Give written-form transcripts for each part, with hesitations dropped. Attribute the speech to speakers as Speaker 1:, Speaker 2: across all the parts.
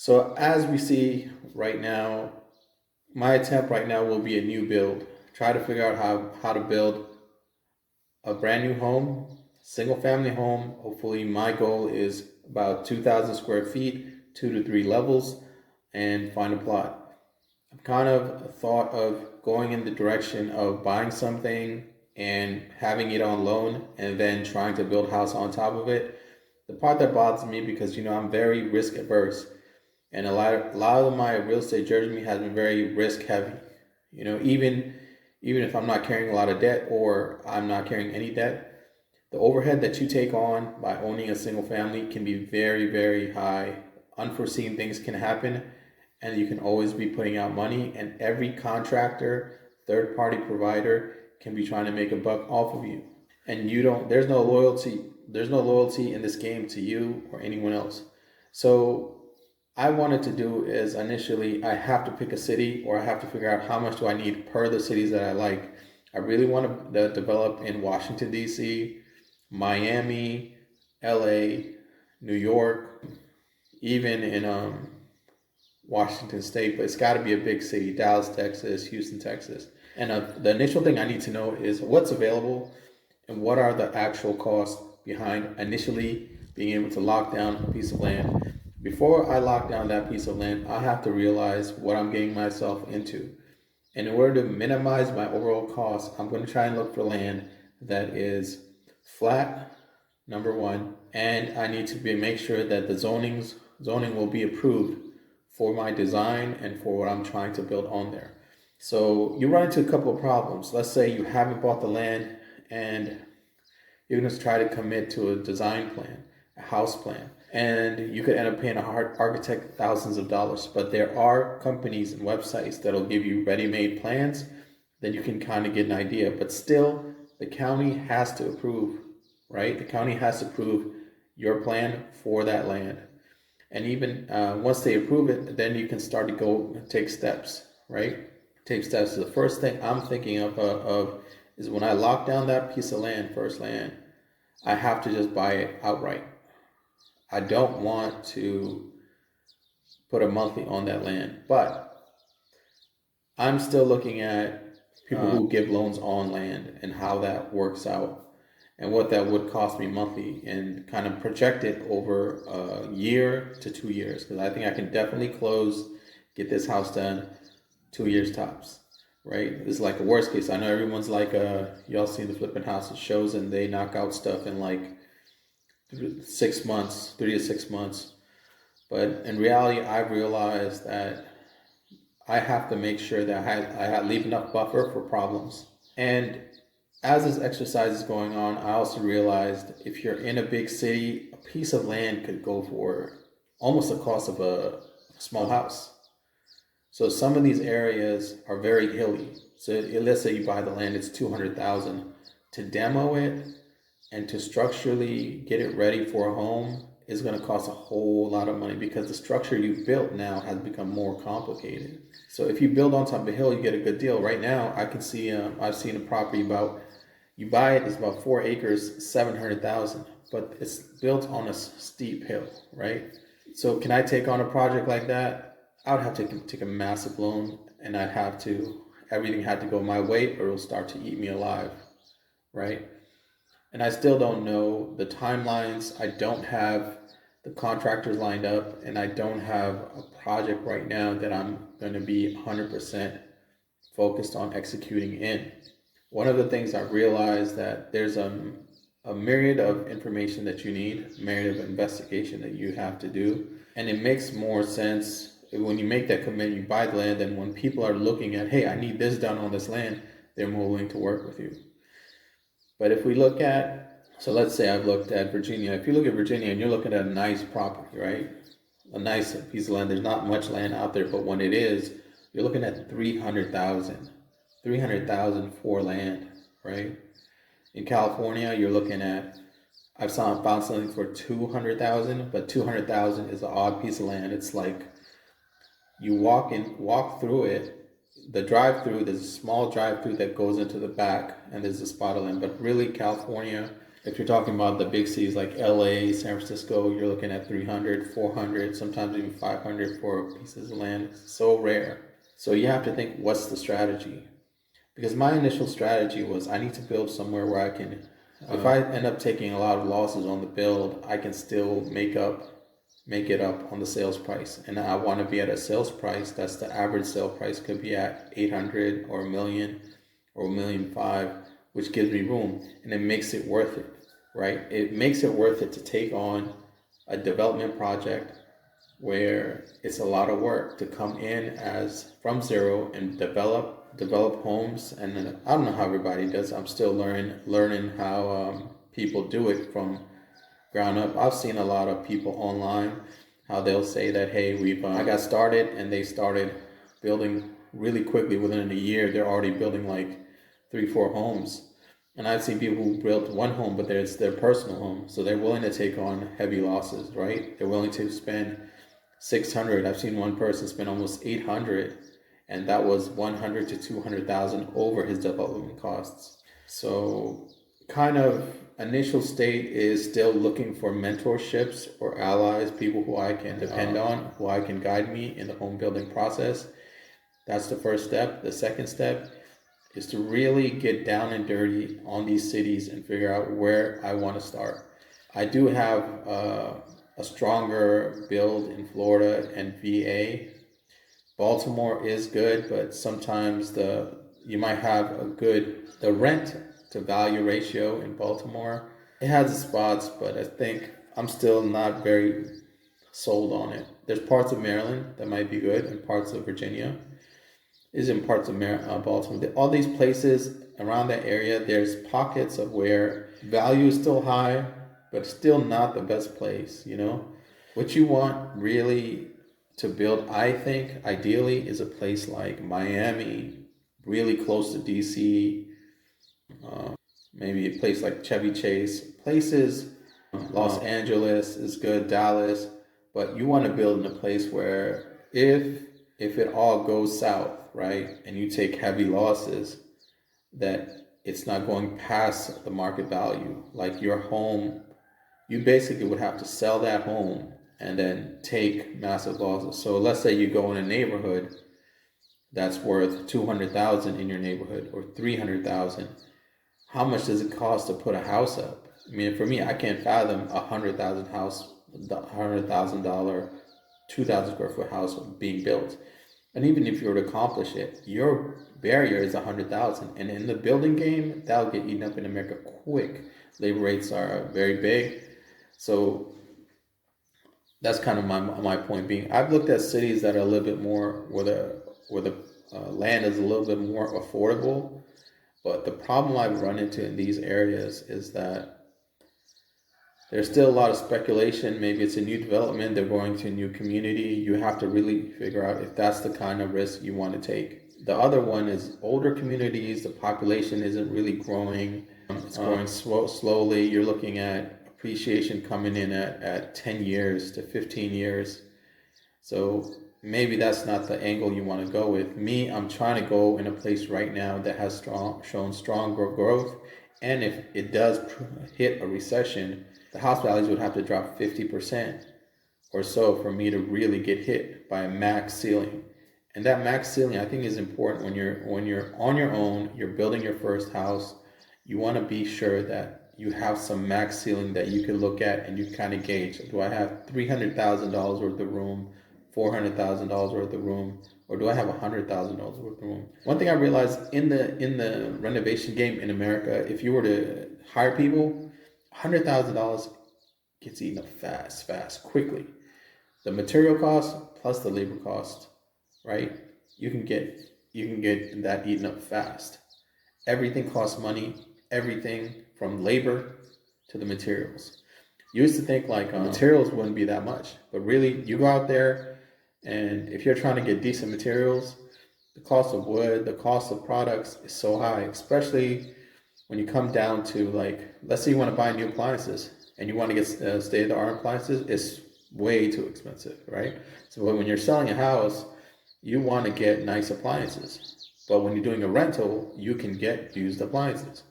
Speaker 1: So as we see right now, my attempt right now will be a new build. Try to figure out how to build a brand new home, single family home. Hopefully my goal is about 2,000 square feet, 2 to 3 levels, and find a plot. I've kind of thought of going in the direction of buying something and having it on loan and then trying to build a house on top of it. The part that bothers me because I'm very risk averse, and a lot of my real estate journey has been very risk heavy. Even if I'm not carrying a lot of debt or I'm not carrying any debt, the overhead that you take on by owning a single family can be very, very high. Unforeseen things can happen, and you can always be putting out money. And every contractor, third party provider can be trying to make a buck off of you. And you don't, there's no loyalty. There's no loyalty in this game to you or anyone else. So I wanted to do is initially I have to pick a city or I have to figure out how much do I need per the cities that I like. I really want to develop in Washington, D.C., Miami, LA, New York, even in Washington State, but it's got to be a big city: Dallas, Texas, Houston, Texas. And the initial thing I need to know is what's available and what are the actual costs behind initially being able to lock down a piece of land. Before I lock down that piece of land, I have to realize what I'm getting myself into. And in order to minimize my overall costs, I'm going to try and look for land that is flat, number one, and I need to make sure that the zoning will be approved for my design and for what I'm trying to build on there. So you run into a couple of problems. Let's say you haven't bought the land and you're going to try to commit to a design plan, a house plan, and you could end up paying a architect thousands of dollars. But there are companies and websites that'll give you ready-made plans. Then you can kind of get an idea. But still, the county has to approve, right? The county has to approve your plan for that land. And even once they approve it, then you can start to go take steps, right? Take steps. So the first thing I'm thinking of is when I lock down that piece of land, first land, I have to just buy it outright. I don't want to put a monthly on that land, but I'm still looking at people who give loans on land and how that works out and what that would cost me monthly and kind of project it over a year to 2 years, because I think I can definitely get this house done 2 years tops, right? This is like a worst case. I know everyone's like, y'all seen the flipping houses shows and they knock out stuff in like 6 months, 3 to 6 months. But in reality, I've realized that I have to make sure that I leave enough buffer for problems. And as this exercise is going on, I also realized if you're in a big city, a piece of land could go for almost the cost of a small house. So some of these areas are very hilly. So let's say you buy the land, it's 200,000. To demo it and to structurally get it ready for a home is going to cost a whole lot of money because the structure you've built now has become more complicated. So if you build on top of a hill, you get a good deal. Right now, I can see I've seen a property about, you buy it, it's about 4 acres, 700,000, but it's built on a steep hill, right? So can I take on a project like that? I would have to take a massive loan, and everything had to go my way, or it'll start to eat me alive, right? And I still don't know the timelines. I don't have the contractors lined up, and I don't have a project right now that I'm going to be 100% focused on executing in. One of the things I realized that there's a myriad of information that you need, a myriad of investigation that you have to do. And it makes more sense when you make that commitment, you buy the land, and when people are looking at, hey, I need this done on this land, they're more willing to work with you. But if we look at, so let's say I've looked at Virginia. If you look at Virginia and you're looking at a nice property, right? A nice piece of land. There's not much land out there, but when it is, you're looking at 300,000. 300,000 for land, right? In California, you're looking at, found something for 200,000, but 200,000 is an odd piece of land. It's like you walk through it. The drive-through, there's a small drive-through that goes into the back, and there's a spot of land. But really, California, If you're talking about the big cities like LA, San Francisco, you're looking at 300, 400, sometimes even 500 for pieces of land. It's so rare. So you have to think, what's the strategy? Because my initial strategy was I need to build somewhere where I can, if I end up taking a lot of losses on the build, I can still make it up on the sales price. And I want to be at a sales price that's the average sale price could be at 800 or a million or $1.5 million, which gives me room, and it makes it worth it, right? It makes it worth it to take on a development project where it's a lot of work to come in as from zero and develop homes. And then, I don't know how everybody does. I'm still learning how people do it from ground up. I've seen a lot of people online how they'll say that, hey, I got started, and they started building really quickly. Within a year, they're already building like 3-4 homes. And I've seen people who built one home, but it's their personal home, so they're willing to take on heavy losses, right? They're willing to spend 600. I've seen one person spend almost 800, and that was 100 to 200,000 over his development costs. So kind of initial state is still looking for mentorships or allies, people who I can depend on, who I can guide me in the home building process. That's the first step. The second step is to really get down and dirty on these cities and figure out where I want to start. I do have a stronger build in Florida and VA. Baltimore is good, but sometimes you might have the rent to value ratio in Baltimore. It has its spots, but I think I'm still not very sold on it. There's parts of Maryland that might be good, and parts of Virginia is in parts of Baltimore. All these places around that area, there's pockets of where value is still high, but still not the best place, you know? What you want really to build, I think, ideally, is a place like Miami, really close to DC, maybe a place like Chevy Chase. Places, Los Angeles is good, Dallas, but you want to build in a place where if it all goes south, right, and you take heavy losses, that it's not going past the market value. Like your home, you basically would have to sell that home and then take massive losses. So let's say you go in a neighborhood that's worth 200,000 in your neighborhood, or 300,000. How much does it cost to put a house up? I mean, for me, I can't fathom $100,000, 2,000 square foot house being built. And even if you were to accomplish it, your barrier is 100,000. And in the building game, that'll get eaten up in America quick. Labor rates are very big. So that's kind of my point being. I've looked at cities that are a little bit more, where the land is a little bit more affordable. But the problem I've run into in these areas is that there's still a lot of speculation. Maybe it's a new development, they're going to a new community. You have to really figure out if that's the kind of risk you want to take. The other one is older communities. The population isn't really growing. It's growing slowly. You're looking at appreciation coming in at 10 years to 15 years. So maybe that's not the angle you want to go with. Me, I'm trying to go in a place right now that has shown strong growth. And if it does hit a recession, the house values would have to drop 50% or so for me to really get hit by a max ceiling. And that max ceiling, I think, is important when you're on your own, you're building your first house. You want to be sure that you have some max ceiling that you can look at and you kind of gauge. Do I have $300,000 worth of room, $400,000 worth of room, or do I have $100,000 worth of room? One thing I realized in the renovation game in America, if you were to hire people, $100,000 gets eaten up fast, quickly. The material cost plus the labor cost, right? You can get that eaten up fast. Everything costs money. Everything from labor to the materials. You used to think like materials wouldn't be that much, but really, you go out there, and if you're trying to get decent materials, the cost of wood, the cost of products is so high, especially when you come down to, like, let's say you want to buy new appliances and you want to get state-of-the-art appliances, it's way too expensive, right? So when you're selling a house, you want to get nice appliances. But when you're doing a rental, you can get used appliances.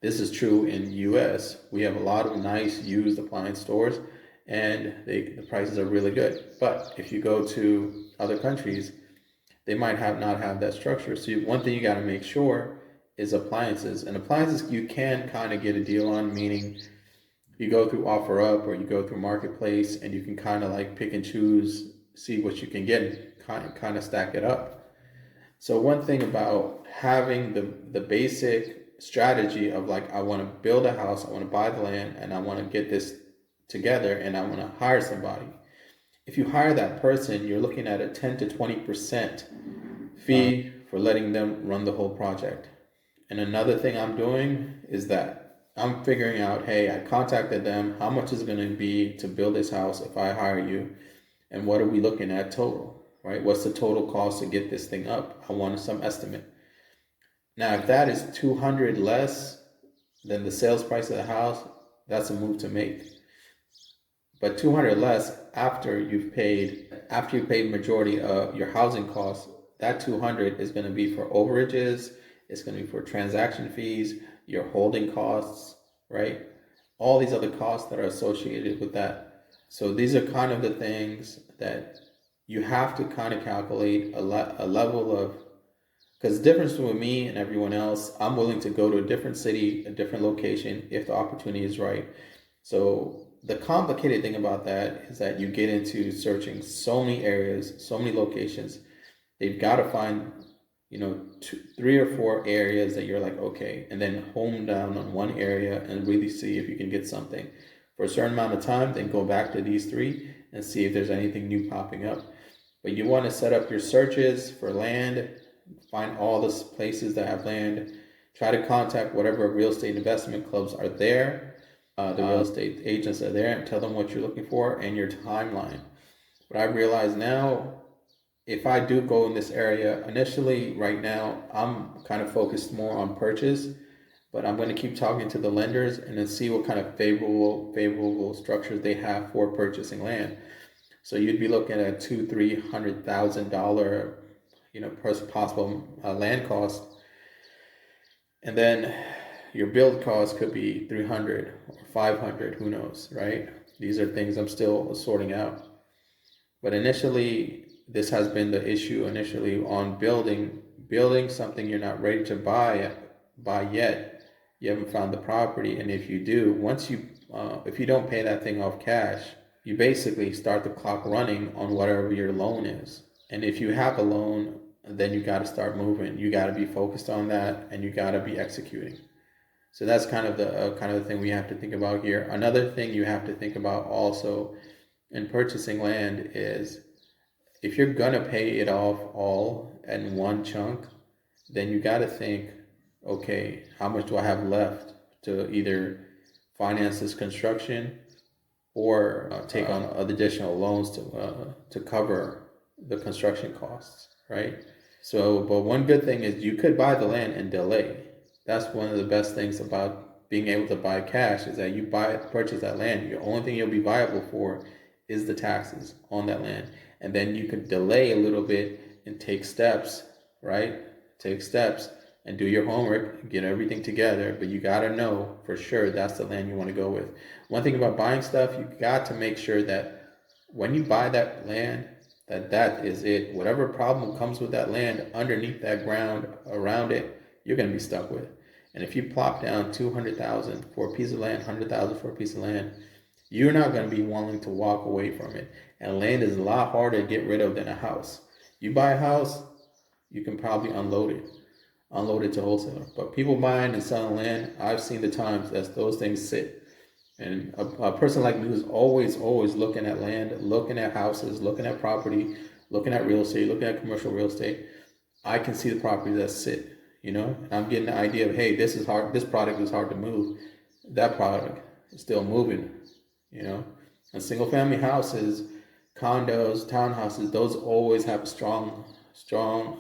Speaker 1: This is true in US. We have a lot of nice used appliance stores, and the prices are really good. But if you go to other countries, they might not have that structure. So one thing you got to make sure is appliances. And appliances you can kind of get a deal on, meaning you go through OfferUp or you go through Marketplace, and you can kind of like pick and choose, see what you can get, and kind of stack it up. So one thing about having the basic strategy of like, I want to build a house, I want to buy the land, and I want to get this together, and I want to hire somebody. If you hire that person, you're looking at a 10 to 20% fee for letting them run the whole project. And another thing I'm doing is that I'm figuring out, hey, I contacted them, how much is it going to be to build this house if I hire you? And what are we looking at total, right? What's the total cost to get this thing up? I want some estimate. Now, if that is 200 less than the sales price of the house, that's a move to make. But 200 less after you've paid majority of your housing costs, that 200 is going to be for overages, it's going to be for transaction fees, your holding costs, right? All these other costs that are associated with that. So these are kind of the things that you have to kind of calculate a level of, because the difference with me and everyone else, I'm willing to go to a different city, a different location if the opportunity is right. So the complicated thing about that is that you get into searching so many areas, so many locations. They've got to find, 3 or 4 areas that you're like, okay, and then home down on one area and really see if you can get something for a certain amount of time, then go back to these 3 and see if there's anything new popping up. But you want to set up your searches for land, find all the places that have land, try to contact whatever real estate investment clubs are there, the real estate agents are there, and tell them what you're looking for and your timeline. But I realize now, if I do go in this area, initially right now, I'm kind of focused more on purchase, but I'm going to keep talking to the lenders and then see what kind of favorable structures they have for purchasing land. So you'd be looking at $200,000-$300,000, possible land cost, and then your build cost could be 300 or 500, who knows, right? These are things I'm still sorting out. But initially, this has been the issue initially on building something you're not ready to buy yet. You haven't found the property, and if you do, if you don't pay that thing off cash, you basically start the clock running on whatever your loan is. And if you have a loan, then you got to start moving. You got to be focused on that, and you got to be executing. So that's kind of the thing we have to think about here. Another thing you have to think about also in purchasing land is, if you're gonna pay it off all in one chunk, then you got to think, okay, how much do I have left to either finance this construction or take on additional loans to cover the construction costs, right? So, but one good thing is you could buy the land and delay. That's one of the best things about being able to buy cash, is that you purchase that land. The only thing you'll be viable for is the taxes on that land. And then you could delay a little bit and take steps, right? Take steps and do your homework, get everything together. But you got to know for sure that's the land you want to go with. One thing about buying stuff, you got to make sure that when you buy that land, that is it. Whatever problem comes with that land underneath that ground, around it, you're going to be stuck with. And if you plop down $200,000 for a piece of land, $100,000 for a piece of land, you're not going to be willing to walk away from it. And land is a lot harder to get rid of than a house. You buy a house, you can probably unload it to wholesaler. But people buying and selling land, I've seen the times that those things sit. And a person like me who's always looking at land, looking at houses, looking at property, looking at real estate, looking at commercial real estate, I can see the properties that sit. And I'm getting the idea of, hey, this is hard. This product is hard to move. That product is still moving. And single family houses, condos, townhouses, those always have a strong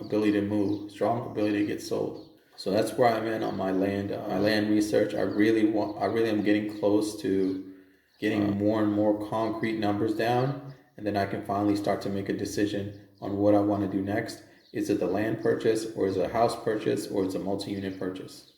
Speaker 1: ability to move, strong ability to get sold. So that's where I'm in on my land research. I really am getting close to getting more and more concrete numbers down, and then I can finally start to make a decision on what I want to do next. Is it the land purchase, or is it a house purchase, or is it a multi-unit purchase?